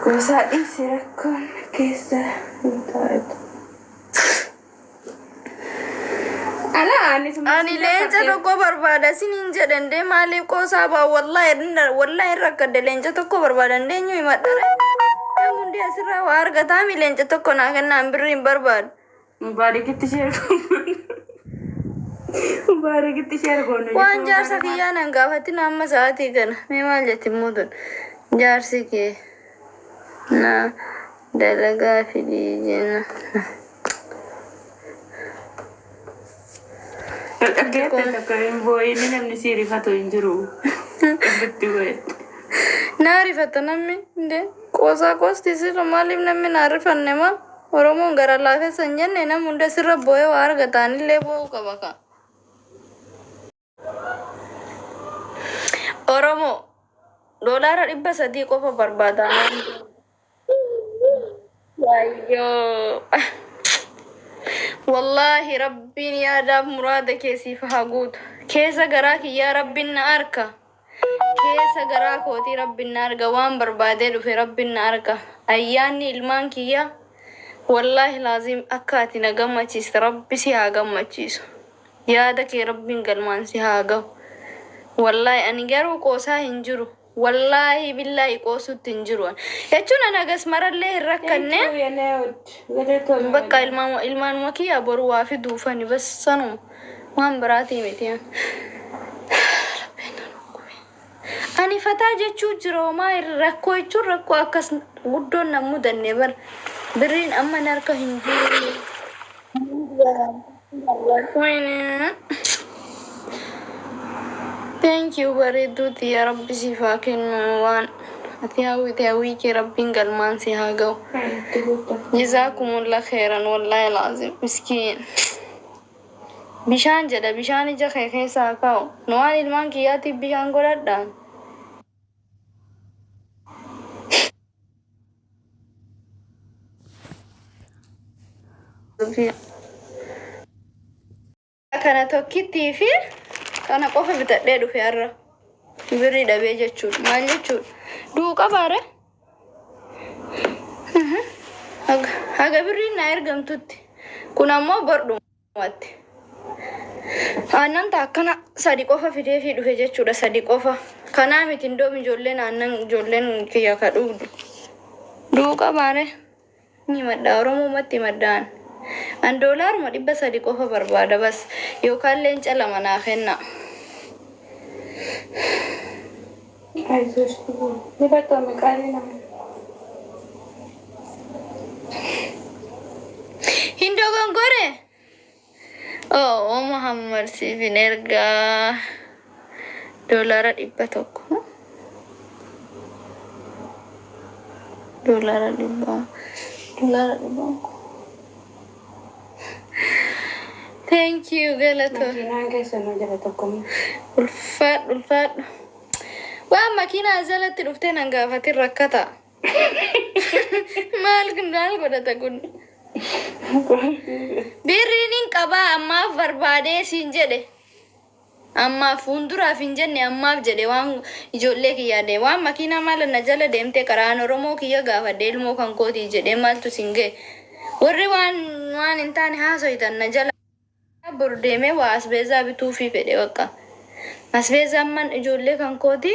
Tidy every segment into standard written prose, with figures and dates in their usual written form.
Gosaadhiin si rakkoon keessa hin taa'etu. Ani leenca tokko barbaada siniin jedhan dee maaliif qoosaa baa wallahi rakkadde leenca tokko barbaadan deenyu himadhara. Hundi asirraa waa argataa mi leenca tokko naa kennaan birriin barbaadu. Mubaarakitti ishee argoon. Waan jaarsa kiyyaa nan gaafatin amma sa'aatii kana mee maal jetti muutun jaarsi kee na dalagaa fidii jenna. Boyini namni si rifatu hin jiru. Naa rifata namni inde qoosaa qoostii sirra maaliif namni naa rifanne ma Oromoon gara laafessa hin jenne nam hunda sirra boo'ee waa argataan illee boo'uu qaba ka. Oromoo doolaara 300 qofa barbaada. Wayyoo. Wallahi rabbiin yaadaaf muraada keessiif haa guutu. Keessa garaa kiyyaa rabbiin na arka. Keessa garaa kootii rabbiin na arga. Waan barbaadee dhufe rabbiin na arga. Ayyaanni ilmaan kiyyaa wallahi laazim akka ati na gammachiiste rabbi si haa gammachiisu. Yaada kee rabbiin galmaan si haa gahu. Wallahi ani garuu qoosaa hin jiru. Wallahi billahi qoosutti hin jiru. Jechuun ana gas marallee hin rakkanne. Bakka ilmaan kiyyaa boru waa fiduufani bas sanuma waan biraatii miti. Ani fataa jechuu jira homaa rakkoo jechuun rakkoo akkas guddoon nan mudanne bar birriin amma harka hin jiru. Thank you bareeduuti yaa rabbi siif haa kennu waan ati hawwii kee rabbiin galmaan si haa gahu. Jazaakumullah khairan wallahi laazim miskiin. Bishaan jedha bishaan ija kee keessaa kaa'u. Nu waan ilmaan kiyyaatiif bishaan godhadhaan. Kana tokkittii fi kana qofa bitadhee dhufe har'a birrii dhabee jechuudha. Maal jechuudha? Duuqa baare haga birriin na ergamtutti kun ammoo bordhumatti aannan akkana sadi qofa fidee fi dhufe jechuudha. Sadi qofa kanaa miti indoom ijoolleen aannan ijoolleen kiyya ka dhugdu duuqa baare ni madda Oromoomatti maddaan. An doolaaruma 300 qofa barbaada bas yookaan leenca lama naa kenna. Hindo gongore. Oh, Muhammad siifin ergaa doolaara 100. Doolaara 100. Thank you, Galato. Ulfaadhu. Waan makiinaa jalatti dhuftee nan gaafatin rakkata. Maal godhata kun? Birriin qabaa ammaaf barbaadee siin jedhe. Ammaaf fuulduraaf hin jenne ammaaf jedhe waan ijoollee kiyyaa dee waan makiinaa maal na jala deemtee karaan Oromoo kiyya gaafadhe ilmoo kan kootii jedhee maaltu siin ga'e. Warri waan hin taane haasoitan na jala. Bordeme waa asbeezaa bituu fi fedhe bakka asbeezaan man ijoollee kan kooti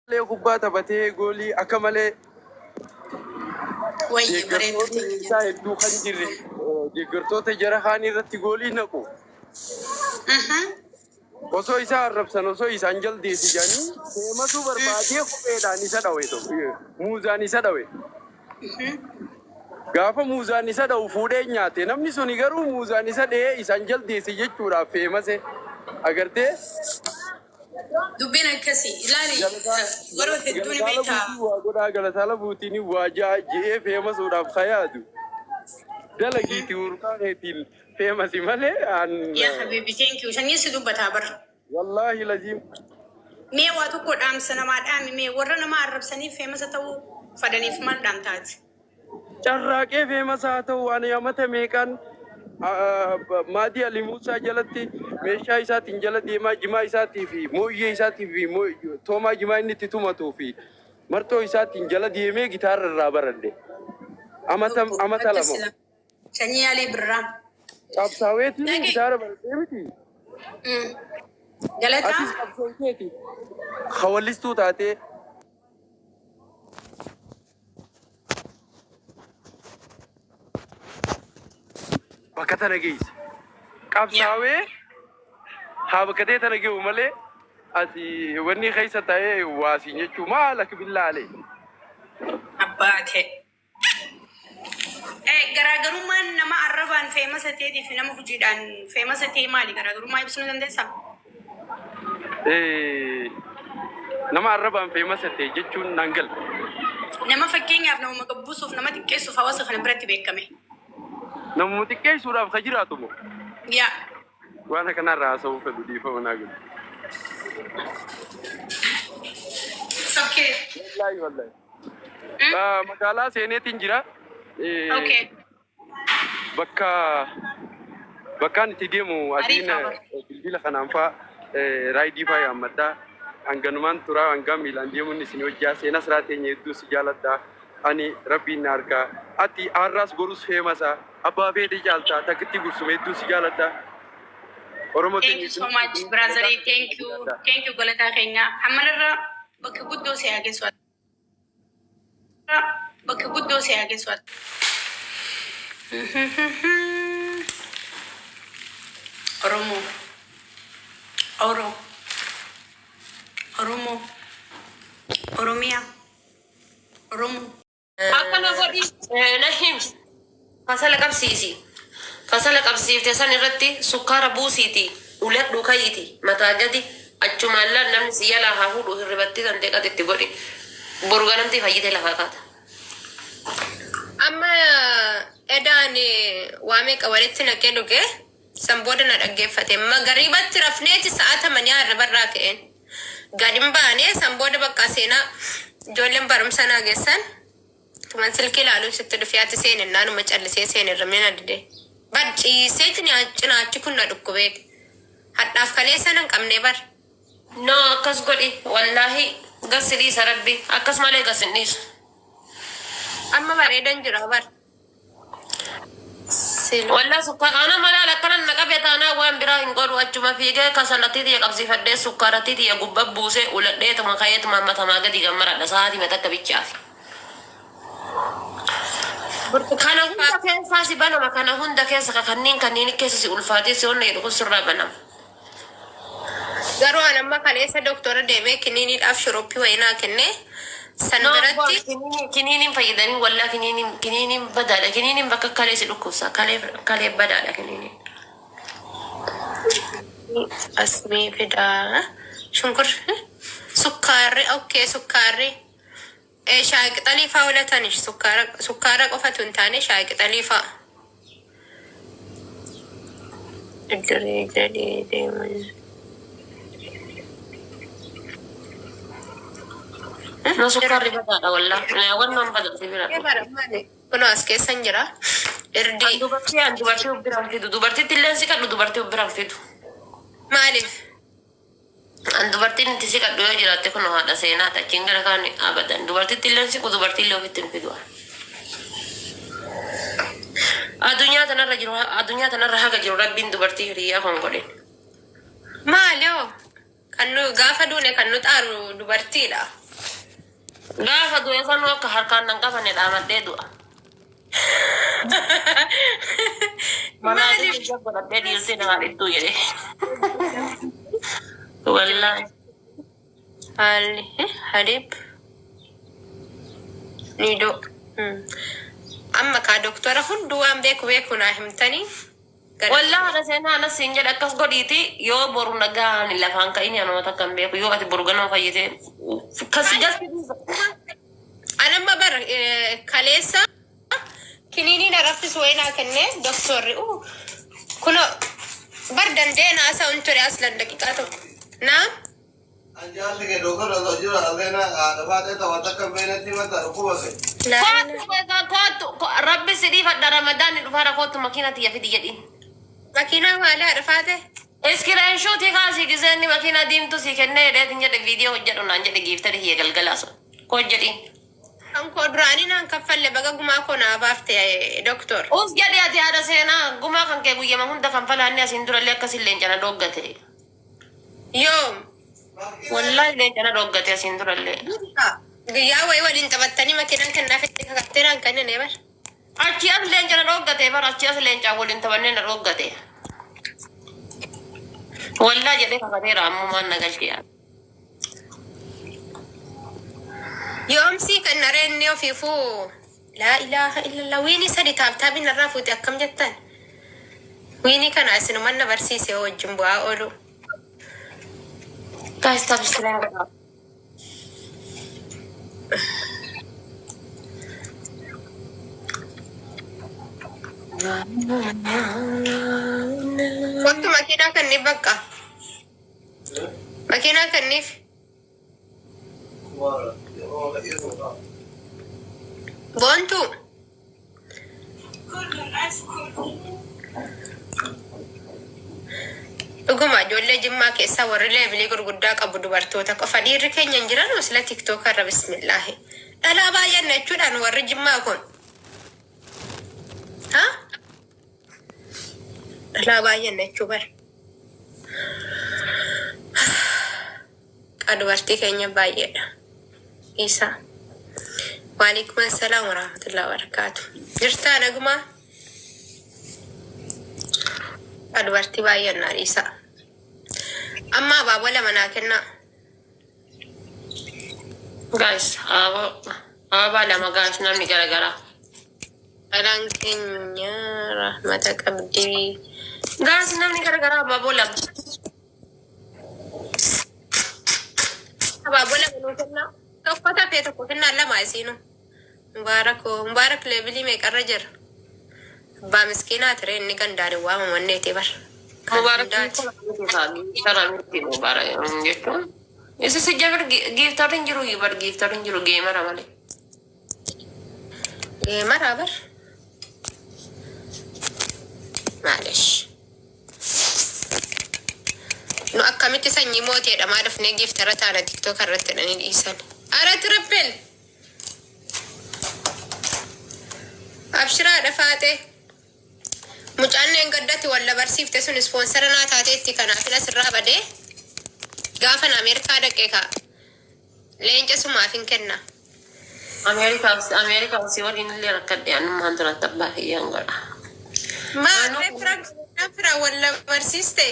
lee kubbaa taphatee goolii akka malee isaa hedduu kan jirre deeggartoota jara kaan irratti goolii naqu. Osoo isaa arrabsan osoo isaan jaldeessi jedhanii deematuu barbaadee kopheedhaan isa dhawe muuzaan isa dhawe. Gaafa muuzaan isa dhawu fuudhee nyaate namni suni garuu muuzaan isa dhee isaan jaldeessi jechuudhaaf feemase agartee. Dubbina akkasii ilaali warra hedduun beektaa. Waa godhaa galataa labuutiin waa jaa'ee feemasuudhaaf kayaatu. Dalagiitii urqaa keetiin feemasi malee yaa habibi thank you shanii si dubbataa bar wallahi lazim mee waa tokko dhaamsa namaa dhaami mee warra nama arrabsaniif feemasa ta'uu fadaniif maal dhaamtaati carraaqee feemasa haa ta'u ani amata meeqaan maatii Ali Muusaa jalatti meeshaa isaatiin jala deemaa jimaa isaatii fi mooyyee isaatii fi toomaa jimaa inni itti tumatuu fi martoo isaatiin jala deemee gitaara irraa baradhe. Amata lama. Sanyii Alii Birraa. Qabsaa'eetiin gitaara baradhee miti. Galataa. Atis qabsooteeti. Hawallistuu taatee. Bakka tana geesse. Qabsaa'ee haa bakka ta'e tana ge'u malee ati wanni keessa ta'ee waasiin jechuun maal akka billaalee. Abbaate. Garaagarummaan nama arrabaan feemasa ta'eetii fi nama hojiidhaan feemasa ta'e maali? Garaagarummaa ibsuu ni dandeessaa? Nama arrabaan feemasa ta'e jechuun naan gala. Nama fakkeenyaaf nama gabbuusuuf nama xiqqeessuuf hawaasa kana biratti beekame. Nama xiqqeessuudhaaf ka jiraatu moo? Yaa. Waan kanarraa haasa'uu fedhu dhiifama naa galu. Sokkee. Wallaahi. Magaalaa seeneetiin jira. Okay. Bakkaan itti deemu adiin bilbila kanaan fa'aa raayidii fa'aa yaammadhaa. Hanganumaan turaa hangaan miilaan deemuun isin hojjaa seenaa siraa teenya hedduu si jaaladhaa. Ani rabbiin na harkaa. Ati har'aas borus feemasaa. Abbaa feetee caaltaa takkitti gursume hedduu si jaaladhaa. Thank you so much, brother. Thank you, Galataa keenya. Hammanarra bakka guddoo si hageessu. Bakka guddoo si hageessu. Oromoo. Oromiyaa. Oromoo. Akkana godhi Nahim kasala qabsiifte san irratti sukkaara buusiiti uledhu kayiiti mataa gadi achumallaan namni si yalaa haa fuudhu hirribatti kan deeqatitti godhi boru ganamtii fayyite lafaa kaata. Amma edaan waa meeqa walitti naqee dhuge san booda na dhaggeeffate magariibatti rafneeti sa'aata manyaa irra barraa ka'een gadin baanee san booda bakka seenaa ijoolleen barumsa naa geessan tuman silkii ilaaluun sitti dhufiyaatti seenin naanuma callisee seenirra mina dide badciisee cinaachi kun na dhukkubee hadhaaf kaleessa nan qabnee bar. No akkas godhi wallaahi gassi dhiisa rabbi akkas malee gassin dhiisu. Amma bareedan jira bar. Wallah sukkaara malaa akkanan naqabe taanaa waan biraa hin godhu achuma fiigee kasalatti tiya qabsiifadhee sukkaaratti tiya gubba buusee uladheetuma kayeetuma matamaa gadi gammaradha sa'aatii meetakka bichaaf. Kana hunda keessaa si banama kana hunda keessa kanniin keessa si ulfaatee si onna jedhu kun sirraa banama. Garuu an amma kaleessa doktora deemee kiniiniidhaaf shoroppii wayinaa kennee san biratti kiniiniin fayyadanii wallaa kiniiniin badaadha kiniiniin bakka kalee si dhukkubsa kalee badaadha kiniiniin. Asmii fidaa shunkur sukkaarri okay sukkaarri. Shaayii qixalii fa'aa oolatanis sukkaara qofatu hin taane shaayii qixalii fa'aa. Iddoo jedhee deeman. No sukkaarri badaadha wallaa wannoon badatti bira. Kunoo as keessan jira. Irdii. Dubartii ubbiraan fidu dubartiitti illee si kadhu dubartii ubbiraan fidu. Maaliif? Dubartiin itti si kadhu yoo jiraatte kun haadha seenaa tachiin gara kaan abadan dubartiitti illee si dubartii illee ofitti hin fidu. Addunyaa tanarra haga jiru rabbiin dubartii hiriyaa kan godhe. Maaloo? Kan nu gaafa duune kan nu xaaru dubartiidha. Gaafa du'e sanuu akka harkaan nan qabanne dhaamadhee du'a. Maaliif? Godhadhee dhiirsee namaa dhittuu jedhe. Wallahi. Halib. Nido. Amma kaa doktora hunduu waan beeku naa himtanii. Wallahi haadha seenaa anas siin jedhe akkas godhiiti yoo boru nagaan lafaan ka'ini anoota kan beeku yoo ati boru ganama fayyitee kasi gasti. Anamma bar kaleessa kiniiniin raffisu wayinaa kennee doktorri kuno bar dandeenaa isa un ture aslan daqiiqaa tokko. Naam. ربي سيدي فد رمضان الفارق كوت ماكينة يا في دي ماكينة ولا رفاته اسكرين شوت كاسي جزاني ماكينة ديمتو سي كنه ده تنجد فيديو هجر ونانجد جيفتر هي قلقلاسو كوجري أم كودراني نان كفل بقى جماعة كنا بافتي دكتور اوس جدي اتي هذا سينا غما كان كي بويا ما هندا كان فلا اني اسندر لك كسلين جنا دوغته يوم والله لين جنا دوغته اسندر لك يا وي ولين تبتني ماكينة كنا في كتيران كنا نبر اچيا لين جنا دوغته بار اچيا لين جا ولين تبنن دوغته والله جدي كغير عمو ما نغشيا يوم سي كنا رنيو في فو لا إله إلا الله ويني سدي تابتابي نرافوتي أكم جتان ويني كان عسنو من برسيسي هو الجنبوا أولو guys stop slang وقت ماكينة كان نبقى ماكينة كان نف بونتو dhuguma ijoollee jimmaa keessaa warri leebilii gurguddaa qabu dubartoota qofa dhiirri keenya hin jiran wasila tiktook irra bismillaahi dhalaa baay'een jechuudhaan warri jimmaa kun ha dhalaa baay'een jechuu bar dubartii keenya baay'eedha isa waalaikum assalaam warahmatullahi wabarakatuh jirtaa dhuguma dubartii baay'een isa amma abaaboo lama naa kenna guys aba lama guys namni garagara dhalaan keenya rahmata qabdii guys namni garagara abaaboo lama nuu kenna tokko tafee tokko kennaa lama isiinu mubaarak leebilii meeqarra jira abbaa miskiinaa ture inni gandaadhi waama manneeti bar mubarak gitu isi sejabar giftarin jiru ibar giftarin jiru gamer amale geemara bar maalish nu akkamitti sanyii mooteedha maa dhufnee giftara taana tiktook irratti dhanii dhiisan ara trippel abshiraa dhafaate mucaanneen gaddatti walla barsiifte sun ispoonsara naa taateetti kanaaf asirraa badee gaafan Ameerikaa dhaqee kaa leenca sumaaf hin kenna. Ameerikaa si waliin illee rakkadhe annummaan turan tabbaa hiyyaan godha. Maa fira walla barsiiste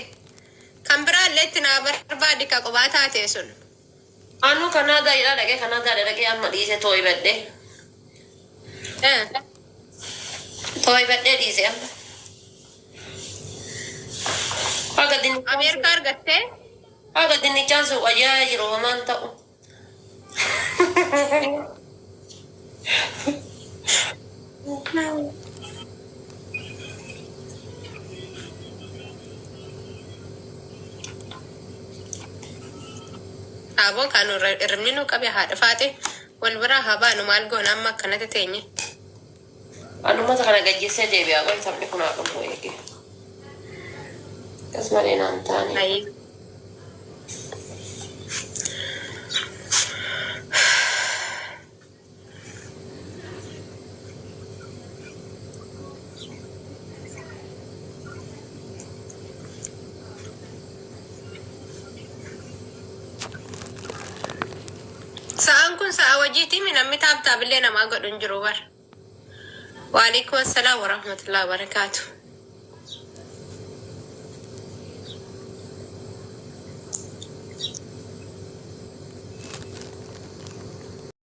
kan biraa illee itti naa barbaadi ka qubaa taate sun. Anu Kanaadaa jedhaa dhaqee Kanaadaa dhaqee amma dhiise tooyi badhee. Tooyi badhee dhiise amma. Ameerikaa argattee? Aga dinnichaan sun wayyaa jiru homaan ta'u. Aboo kan irrimni nu qabe haadha faate wal biraa haa baanu maal goona amma akkanatti teenye. Anumata kana gajjeessee deebi'aa qoy sabni kun haa qabu eege. Kas malee naan taane. Sa'aan kun sa'a wajiitii namni taabtaabillee namaa godhu hin jiru bar. Waalaikum assalaam warahmatullahi wabarakatuh.